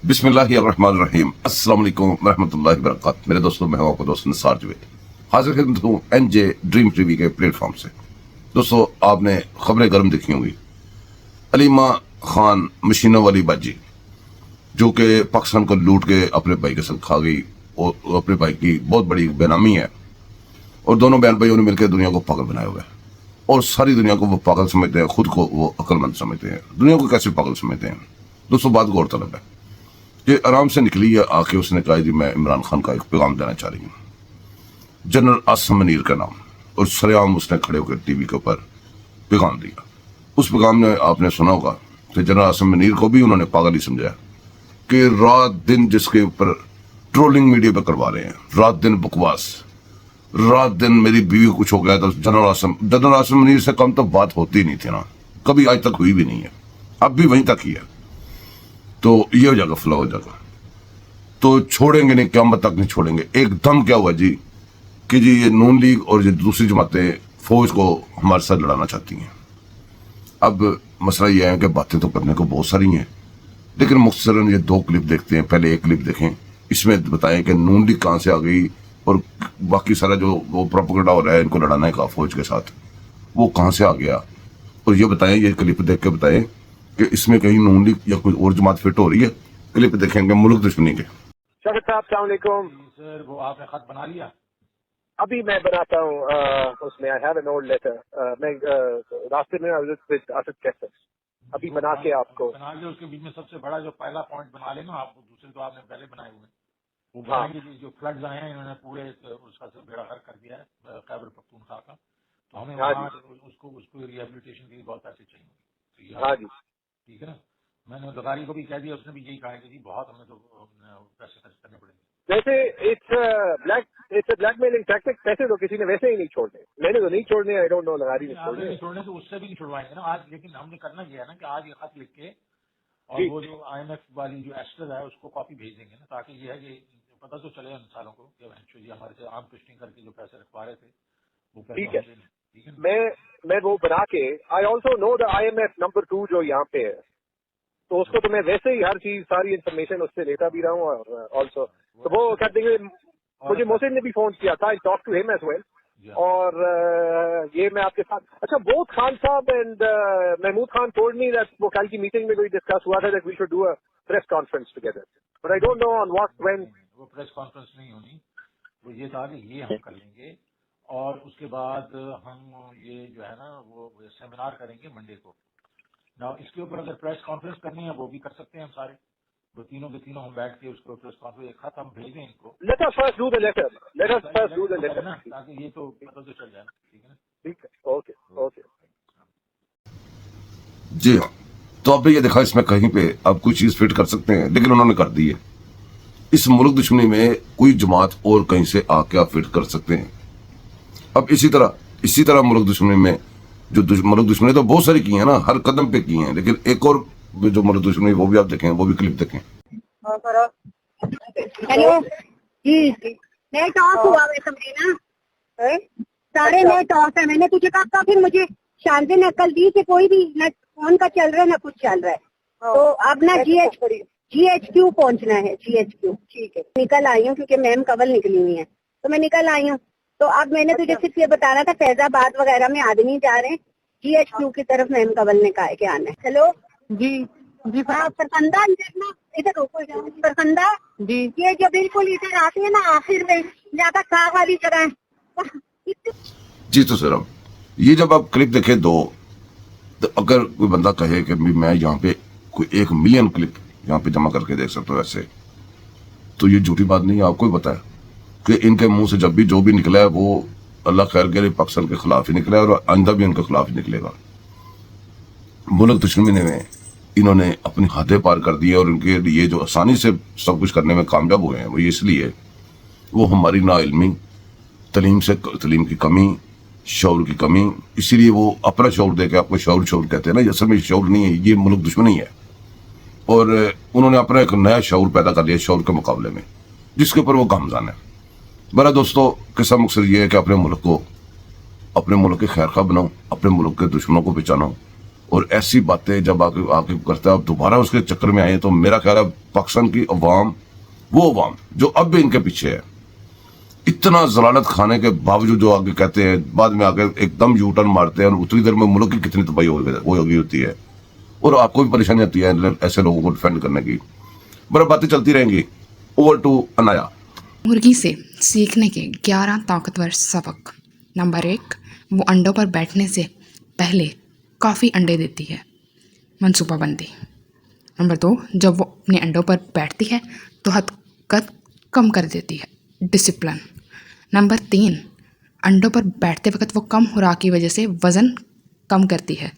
बिस्मिल्लाहिर्रहमानिर्रहीम। अस्सलाम वालेकुम रहमतुल्लाहि वबरकातुहू। मेरे दोस्तों, मैं हूं आपका दोस्त निसार जवेद, हाजिर खिदमत हूं एनजे ड्रीम टीवी के प्लेटफॉर्म से। दोस्तों, आपने खबरें गर्म देखी होंगी। अलीमा खान मशीनों वाली बाजी, जो कि पाकिस्तान को लूट के अपने भाई के साथ खा गई और अपने भाई की बहुत बड़ी बेनामी है, और दोनों बहन भाइयों ने मिलकर दुनिया को पागल बनाया हुआ है, और सारी दुनिया को वो पागल समझते हैं, खुद को वो अक्लमंद समझते हैं। दुनिया को कैसे पागल समझते हैं? दोस्तों, बात गौरतलब है कि आराम से निकली है आके उसने कहा जी मैं इमरान खान का एक पैगाम देना चाह रही हूँ, जनरल आसिम मुनीर का नाम, और सरेआम उसने खड़े होकर टीवी के ऊपर पैगाम दिया। उस पैगाम में आपने सुना होगा कि जनरल आसिम मुनीर को भी उन्होंने पागल ही समझा कि रात दिन जिसके ऊपर ट्रोलिंग मीडिया पे करवा रहे हैं, रात दिन बकवास, रात दिन मेरी बीवी को कुछ हो गया तो जनरल आसिम मुनीर से कम तो बात होती नहीं थी ना, कभी आज तक हुई भी नहीं है, अब भी वहीं तक ही है। तो ये हो जाएगा, फ्लो हो जाएगा, तो छोड़ेंगे नहीं, क़यामत तक नहीं छोड़ेंगे। एकदम क्या हुआ जी कि जी ये नून लीग और ये दूसरी जमातें फौज को हमारे साथ लड़ाना चाहती हैं। अब मसला ये है कि बातें तो करने को बहुत सारी हैं, लेकिन मुख्तसरन ये दो क्लिप देखते हैं। पहले एक क्लिप देखें, इसमें बताएं कि नून लीग कहाँ से आ गई और बाकी सारा जो वो प्रोपेगेंडा हो रहा है इनको लड़ाने का फौज के साथ, वो कहाँ से आ गया, और ये बताएं, ये क्लिप देख के बताएं कि इसमें कहीं नून लीग या कोई और जमात फिट हो रही है। क्लिप देखेंगे मुल्क दुश्मनी के। शफीक साहब अस्सलाम वालेकुम। सर, वो आपने खत बना लिया? अभी मैं बनाता हूँ उसमें I have an old letter. मैं रास्ते में विद आसिफ कैसर अभी बना के आपको बना लिया। उसके बीच में सबसे बड़ा जो पहला पॉइंट बना लेना आप, दूसरे तो आपने पहले बनाए हुए, वो बनाएंगे। जो फ्लड्स आए हैं इन्होंने पूरे उसका सब बेड़ा गर्क कर दिया है खैबर पख्तूनख्वा का, तो हमें वहाँ उसको रिहेबिलिटेशन के लिए बहुत पैसे चाहिए। हाँ जी, ठीक है ना। मैंने लगारी को भी कह दिया, उसने भी यही कहा कि जी बहुत हमें तो पैसे खर्च करने पड़ेंगे। वैसे इट्स ब्लैकमेलिंग टैक्टिक। पैसे तो किसी ने वैसे ही नहीं छोड़ने, मैंने तो नहीं छोड़ने, आई डोंट नो लगारी ने छोड़ने तो उससे भी नहीं छुड़वाएंगे ना आज। लेकिन हमने करना ये है ना कि आज ये खत लिख के और वो जो IMF वाली जो एस्टर है उसको कॉपी भेज देंगे ना, ताकि ये है कि पता तो चले इंसानों को कि एक्चुअली हमारे से आर्म ट्विस्टिंग करके जो पैसे रखवा रहे थे वो पैसे। ठीक है, मैं वो बना के, I also know the IMF number 2 जो यहाँ पे है, तो उसको तो मैं वैसे ही हर चीज सारी इन्फॉर्मेशन उससे लेता भी रहा हूँ। और ऑल्सो तो वो कर देंगे। मुझे मोहसिन ने भी फोन किया था, I talk to him as well. और ये मैं आपके साथ, अच्छा both Khan sahab and Mahmood Khan told me that वो कल की मीटिंग में कोई डिस्कस हुआ था that we should do a press conference together, but I don't know on what when. वो प्रेस कॉन्फ्रेंस नहीं होनी, वो ये था कि ये हम कर लेंगे और उसके बाद हम ये जो है ना वो सेमिनार करेंगे मंडे को ना। इसके ऊपर अगर प्रेस कॉन्फ्रेंस करनी है वो भी कर सकते हैं हम सारे, वो तीनों के तीनों हम बैठ के उसको प्रेस कॉन्फ्रेंस एक खत हम भेज दें इनको। Let us first do the letter, let us first do the letter ना, ताकि ये तो पता तो चल जाए। ठीक है ना, ठीक है, ओके ओके जी हाँ, तो आपने ये देखा इसमें कहीं पे आप कोई चीज फिट कर सकते हैं, लेकिन उन्होंने कर दी है। इस मुल्क दुश्मनी में कोई जमात और कहीं से आके आप फिट कर सकते हैं। अब इसी तरह मुल्क दुश्मनी में जो मुल्क दुश्मनी तो बहुत सारी की है ना, हर कदम पे की है, लेकिन एक और जो मुल्क दुश्मनी वो भी आप देखें, वो भी क्लिप देखें। हेलो जी, नेट ऑफ हुआ है समझे ना, सारे नेट ऑफ है। मैंने तुझे कहा था, फिर मुझे शांति ने कल दी कि कोई भी ना फोन का चल रहा है ना कुछ चल रहा है, तो अब ना GHQ पहुंचना है। GHQ ठीक है, निकल आई हूँ क्योंकि मैम कबल निकली हुई है, तो मैं निकल आई हूँ। तो अब मैंने तुझे सिर्फ ये बताना था, फैजाबाद वगैरह में आदमी जा रहे हैं, GHQ की तरफ मैम कबल ने कहा के आना है। हेलो जी हाँ, सरकंदा देखना, इधर रोको सरकंदा जी, ये जो बिल्कुल इधर आते हैं ना आखिर में ज्यादा खा वाली जगह। जी तो सर, अब ये जब आप क्लिप देखें दो, तो अगर कोई बंदा कहे कि मैं यहाँ पे कोई 1 मिलियन क्लिप यहाँ पे जमा करके देख सकता हूँ ऐसे, तो ये झूठी बात नहीं है। आपको ही पता है कि इनके मुंह से जब भी जो भी निकला है वो अल्लाह खैर करे पाकिस्तान के खिलाफ ही निकला है, और आइंदा भी उनके खिलाफ ही निकलेगा। मुल्क दुश्मनी में इन्होंने अपनी हदें पार कर दी है, और उनके लिए जो आसानी से सब कुछ करने में कामयाब हुए हैं वो ये इसलिए वो हमारी नाइल्मी, तलीम की कमी, शौर की कमी, इसीलिए वो अपना शौर देके आपको शौर कहते हैं ना, असल में शौर नहीं है, ये मुल्क दुश्मनी है। और उन्होंने अपना एक नया शौर पैदा कर लिया शौर के मुकाबले में, जिसके ऊपर वो गामजान है। मेरा दोस्तों, किस्सा मकसद ये है कि अपने मुल्क की खैर खा बनाओ, अपने मुल्क के दुश्मनों को पहचानो, اور ایسی باتیں جب آگے کرتا ہے, آپ دوبارہ اس کے چکر میں آئے, تو میرا خیال ہے پاکستان کی عوام, وہ عوام جو اب بھی ان کے پیچھے ہے, اتنا ضلالت کھانے کے باوجود جو آگے کہتے ہیں, بعد میں آگے ایک دم یو ٹرن مارتے ہیں, اور اتنی دیر میں ملک کی کتنی تباہی ہوتی ہے, اور آپ کو بھی پریشانی آتی ہے ایسے لوگوں کو ڈیفینڈ کرنے کی. بڑا باتیں چلتی رہیں گی. Over to Anaya. مرغی سے سیکھنے کے 11 طاقتور سبق. نمبر 1, وہ انڈوں پر بیٹھنے سے پہلے کافی انڈے دیتی ہے. منصوبہ بندی. نمبر 2, جب وہ اپنے انڈوں پر بیٹھتی ہے تو حرکت کم کر دیتی ہے. ڈسپلن. نمبر 3, انڈوں پر بیٹھتے وقت وہ کم خوراک کی وجہ سے وزن کم کرتی ہے.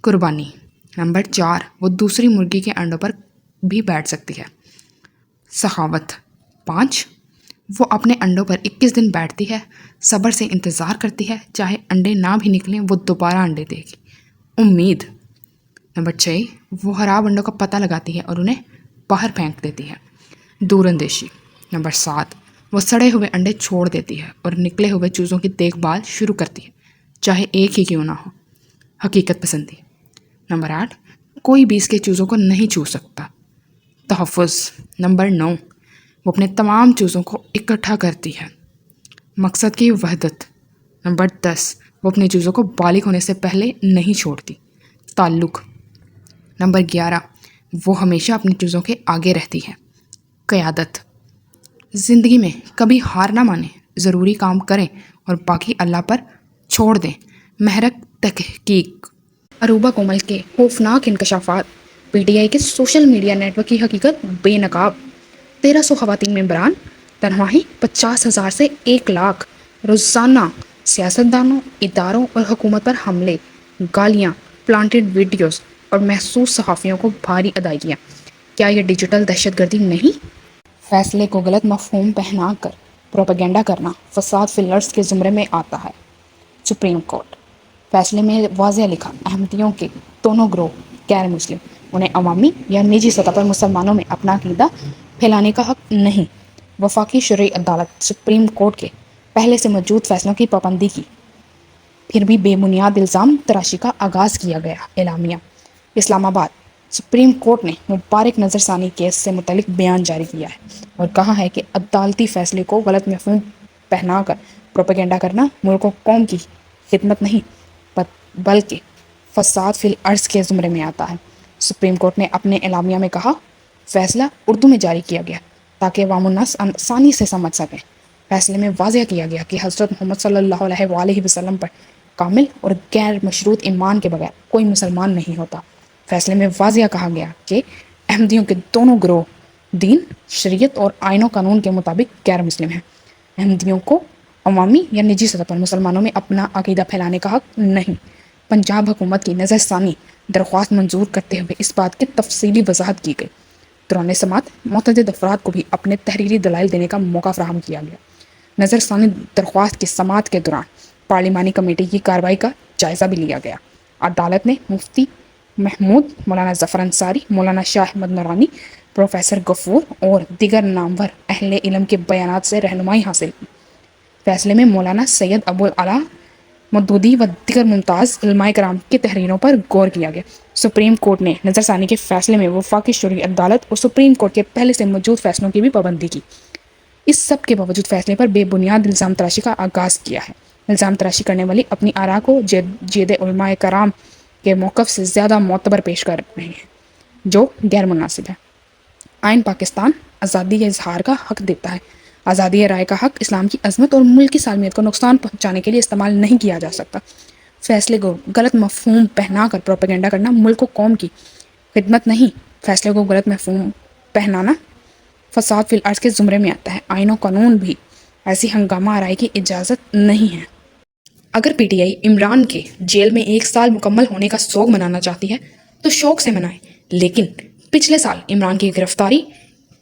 قربانی. نمبر 4, وہ دوسری مرغی کے انڈوں پر بھی بیٹھ سکتی ہے. سخاوت. 5, وہ اپنے انڈوں پر 21 دن بیٹھتی ہے, صبر سے انتظار کرتی ہے, چاہے انڈے نہ بھی نکلیں وہ دوبارہ انڈے دے گی. امید. نمبر 6, وہ خراب انڈوں کا پتہ لگاتی ہے اور انہیں باہر پھینک دیتی ہے. دور اندیشی. نمبر 7, وہ سڑے ہوئے انڈے چھوڑ دیتی ہے اور نکلے ہوئے چوزوں کی دیکھ بھال شروع کرتی ہے, چاہے ایک ہی کیوں نہ ہو. حقیقت پسندی. نمبر 8, کوئی بھی اس کے چوزوں کو نہیں چھو سکتا. تحفظ. نمبر 9, وہ اپنے تمام چوزوں کو اکٹھا کرتی ہے. مقصد کی وحدت. نمبر 10, وہ اپنے چوزوں کو بالغ ہونے سے پہلے نہیں چھوڑتی. تعلق. نمبر 11, وہ ہمیشہ اپنے چوزوں کے آگے رہتی ہے. قیادت. زندگی میں کبھی ہار نہ مانیں, ضروری کام کریں اور باقی اللہ پر چھوڑ دیں. محرک تحقیق. عروبہ کومل کے خوفناک انکشافات. پی ٹی آئی کے سوشل میڈیا نیٹ ورک کی حقیقت بے نقاب. 1300 خواتین ممبران, تنخواہیں 50,000 سے 1 لاکھ. روزانہ سیاستدانوں, اداروں اور حکومت پر حملے, گالیاں, پلانٹڈ ویڈیوز اور محسوس صحافیوں کو بھاری ادائیگیاں. کیا یہ ڈیجیٹل دہشت گردی نہیں؟ فیصلے کو غلط مفہوم پہنا کر پروپیگنڈا کرنا فساد فی الارض کے زمرے میں آتا ہے. Supreme court. فیصلے میں واضح لکھا, احمدیوں کے دونوں گروہ غیر مسلم, انہیں عوامی یا نجی سطح پر مسلمانوں میں اپنا عقیدہ پھیلانے کا حق نہیں. وفاقی شرعی عدالت سپریم کورٹ کے پہلے سے موجود فیصلوں کی پابندی کی, پھر بھی بے بنیاد الزام تراشی کا آغاز کیا گیا. اعلامیہ. اسلام آباد. سپریم کورٹ نے مبارک نظر ثانی کیس سے متعلق بیان جاری کیا ہے اور کہا ہے کہ عدالتی فیصلے کو غلط مفہوم پہنا کر پروپیگنڈا کرنا ملک و قوم کی خدمت نہیں بلکہ فساد فی الارض کے زمرے میں آتا ہے. سپریم کورٹ نے اپنے اعلامیہ میں کہا, فیصلہ اردو میں جاری کیا گیا تاکہ عوام الناس آسانی سے سمجھ سکیں. فیصلے میں واضح کیا گیا کہ حضرت محمد صلی اللہ علیہ وآلہ وسلم پر کامل اور غیر مشروط ایمان کے بغیر کوئی مسلمان نہیں ہوتا. فیصلے میں واضح کہا گیا کہ احمدیوں کے دونوں گروہ دین, شریعت اور آئین و قانون کے مطابق غیر مسلم ہیں. احمدیوں کو عوامی یا نجی سطح پر مسلمانوں میں اپنا عقیدہ پھیلانے کا حق نہیں. پنجاب حکومت کی نظر ثانی درخواست منظور کرتے ہوئے اس بات کی تفصیلی وضاحت کی گئی. دوران سماعت متعدد افراد کو بھی اپنے تحریری دلائل دینے کا موقع فراہم کیا گیا. نظر ثانی درخواست کی سماعت کے دوران پارلیمانی کمیٹی کی کارروائی کا جائزہ بھی لیا گیا. عدالت نے مفتی محمود, مولانا ظفر انصاری, مولانا شاہ احمد نورانی, پروفیسر غفور اور دیگر نامور اہل علم کے بیانات سے رہنمائی حاصل کی. فیصلے میں مولانا سید ابو العلا مودودی و دیگر ممتاز علماء کرام کی تحریروں پر غور کیا گیا. سپریم کورٹ نے نظر ثانی کے فیصلے میں وفاقی شرعی عدالت اور سپریم کورٹ کے پہلے سے موجود فیصلوں کی بھی پابندی کی. اس سب کے باوجود فیصلے پر بے بنیاد الزام تراشی کا آغاز کیا ہے. الزام تراشی کرنے والی اپنی آراء کو جید علماء کرام کے موقف سے زیادہ معتبر پیش کر رہے ہیں, جو غیر مناسب ہے. آئین پاکستان آزادی اظہار کا حق دیتا ہے. آزادی رائے کا حق اسلام کی عظمت اور ملک کی سالمیت کو نقصان پہنچانے کے لیے استعمال نہیں کیا جا سکتا. فیصلے کو غلط مفہوم پہنا کر پروپیگنڈا کرنا ملک و قوم کی خدمت نہیں. فیصلے کو غلط مفہوم پہنانا فساد فی الارض کے زمرے میں آتا ہے. آئین و قانون بھی ایسی ہنگامہ آرائی کی اجازت نہیں ہے. اگر پی ٹی آئی عمران کے جیل میں 1 سال مکمل ہونے کا سوگ منانا چاہتی ہے تو شوق سے منائے, لیکن پچھلے سال عمران کی گرفتاری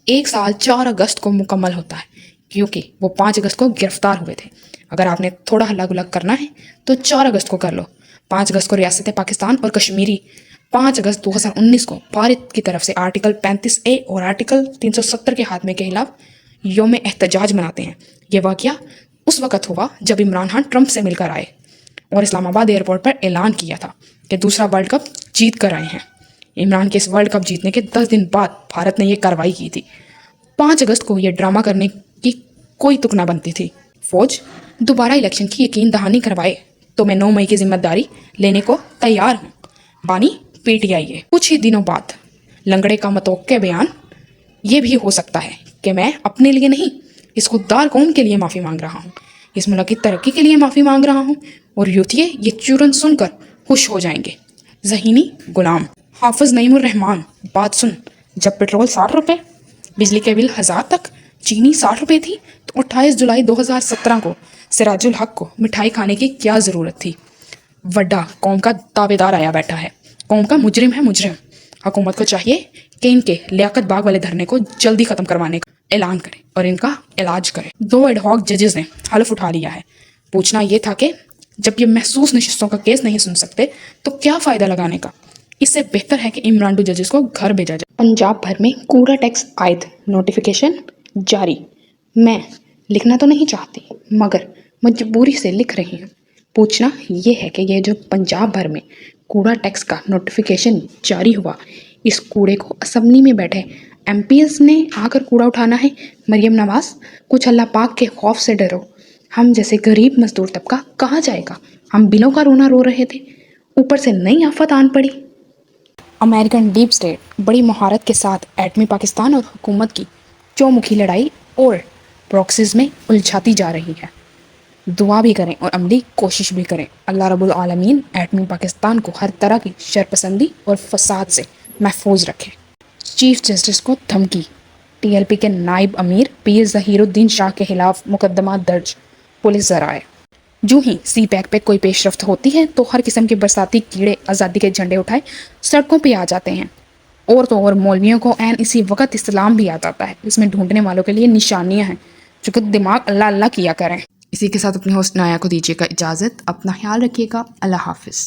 1 سال 4 اگست کو مکمل ہوتا ہے, کیونکہ وہ 5 اگست کو گرفتار ہوئے تھے. اگر آپ نے تھوڑا ہلا گلا کرنا ہے تو 4 اگست کو کر لو. 5 اگست کو ریاست پاکستان اور کشمیری 5 اگست 2019 کو بھارت کی طرف سے آرٹیکل 35A اور آرٹیکل 370 کے خاتمے کے خلاف یوم احتجاج مناتے ہیں. یہ واقعہ اس وقت ہوا جب عمران خان ٹرمپ سے مل کر آئے और इस्लामाबाद एयरपोर्ट पर ऐलान किया था कि दूसरा वर्ल्ड कप जीत कर आए हैं। इमरान के इस वर्ल्ड कप जीतने के 10 दिन बाद भारत ने ये कार्रवाई की थी। 5 अगस्त को ये ड्रामा करने की कोई तुक ना बनती थी। फौज दोबारा इलेक्शन की यकीन दहानी करवाए तो मैं 9 मई की जिम्मेदारी लेने को तैयार हूँ। बानी पीटीआई है। कुछ ही दिनों बाद लंगड़े का मतोक्के बयान ये भी हो सकता है कि मैं अपने लिए नहीं, इस खुददार कौम के लिए माफ़ी मांग रहा हूँ, इस मुल्क की तरक्की के लिए माफ़ी मांग रहा हूँ और यूथिये ये चूरन सुनकर खुश हो जाएंगे। ज़हीनी गुलाम। हाफिज नईमुर रहमान, बात सुन, जब पेट्रोल 60 रुपये, बिजली के बिल 1000 तक, चीनी 60 रुपये थी तो 28 जुलाई 2017 को सिराजुल हक को मिठाई खाने की क्या ज़रूरत थी। वड्डा कौम का दावेदार आया बैठा है, कौम का मुजरिम है मुजरिम। हुकूमत को चाहिए कि इनके लियाकत बाग वाले धरने को जल्दी ख़त्म करवाने का ऐलान करे और इनका इलाज करे। 2 एडहॉक जजेस ने हल्फ उठा लिया है। पूछना ये था कि जब ये महसूस नशिस्तों का केस नहीं सुन सकते तो क्या फ़ायदा लगाने का। इससे बेहतर है कि इमरान टू जजेस को घर भेजा जाए। पंजाब भर में कूड़ा टैक्स आयद नोटिफिकेशन जारी। मैं लिखना तो नहीं चाहती मगर मजबूरी से लिख रही हूँ। पूछना ये है कि ये जो पंजाब भर में कूड़ा टैक्स का नोटिफिकेशन जारी हुआ, इस कूड़े को असम्बली में बैठे एमपीएस ने आकर कूड़ा उठाना है। मरियम नवाज, कुछ अल्लाह पाक के खौफ से डरो। हम जैसे गरीब मजदूर तबका कहाँ जाएगा? हम बिलों का रोना रो रहे थे, ऊपर से नई आफत आन पड़ी। अमेरिकन डीप स्टेट बड़ी महारत के साथ एटमी पाकिस्तान और हुकूमत की चौमुखी लड़ाई और प्रॉक्सीज में उलझाती जा रही है। दुआ भी करें और अमली कोशिश भी करें। अल्लाह रब्बुल आलमीन एटमी पाकिस्तान को हर तरह की शरपसंदी और फसाद से महफूज रखे। चीफ जस्टिस को धमकी। टीएलपी के नायब अमीर पीर ज़हीरुद्दीन शाह के खिलाफ मुकदमा दर्ज, पुलिस जराए। जो ही सी पैक पे कोई पेशरफ्त होती है तो हर किस्म के बरसाती कीड़े आज़ादी के झंडे उठाए सड़कों पे आ जाते हैं। और तो और मौलवियों को ऐन इसी वक्त इस्लाम भी आ जाता है। इसमें ढूंढने वालों के लिए निशानियां हैं जो कि दिमाग अल्लाह अल्लाह किया करें। इसी के साथ अपनी होस्ट नाया को दीजिएगा इजाज़त। अपना ख्याल रखिएगा। अल्लाह हाफिज़।